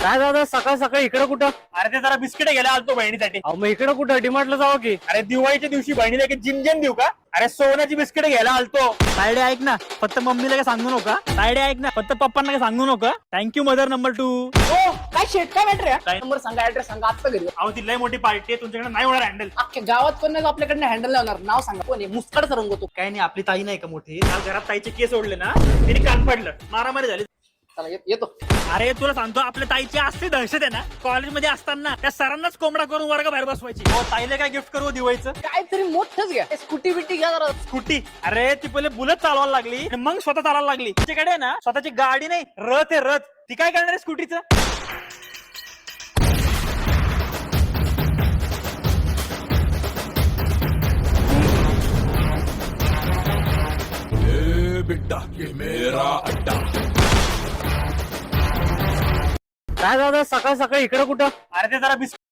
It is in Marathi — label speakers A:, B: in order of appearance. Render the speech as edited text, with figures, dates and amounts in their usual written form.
A: काय दादा सकाळ सकाळी इकडे कुठं?
B: अरे ते जरा बिस्किट घ्यायला आलतो बहिणीसाठी.
A: अहो मग इकडे कुठं डिमार्टला जावं की?
B: अरे दिवाळीच्या दिवशी बहिणीला एक जिंजन देऊ का? अरे सोन्याची बिस्किट घ्यायला आलतो.
C: तायडे ऐक ना, फक्त मम्मीला काय सांगू नका. तायडे ऐक ना, फक्त पप्पांना काय सांगू नका. Thank you mother number 2.
D: हो काय शेट काय मॅटर
B: काय?
D: नंबर सांगा, ऍड्रेस सांगा, आता घरी या.
B: अहो ती लय मोठी पार्टी आहे, तुमच्याकडे नाही होणार हँडल.
D: अख्ख्या गावात कोण नाही आपल्याकडनं हँडल लावणार. नाव सांगा कोण आहे? मुस्कडचा रंग तो.
C: काय नाही, आपली ताई नाही का मोठी?
B: काल घरात ताईचे केस ओढले ना, तिने कान पडलं, मारामारी झाली.
D: चला येतो.
C: अरे तुला सांगतो, आपल्या ताईची असली दहशत आहे ना, कॉलेजमध्ये असताना त्या सरांनाच कोंबडा करून वर्ग बाहेर बसवायची.
B: हो ताईला काय गिफ्ट करू दिवाळीचं?
D: काहीतरी मोठंच घ्या. स्कूटी बिटी घ्या जरा.
B: स्कूटी. अरे ती पहिले बुलेट चालवायला लागली आणि मग स्वतः चालवायला लागली. तिच्याकडे ना स्वतःची गाडी नाही, रथ आहे रथ. ती काय करणार आहे स्कूटीचं?
E: बिट्टा ये मेरा अड्डा।
A: काय दादा सकाळ सकाळी इकडे कुठं?
B: अरे ते जरा बिस्किट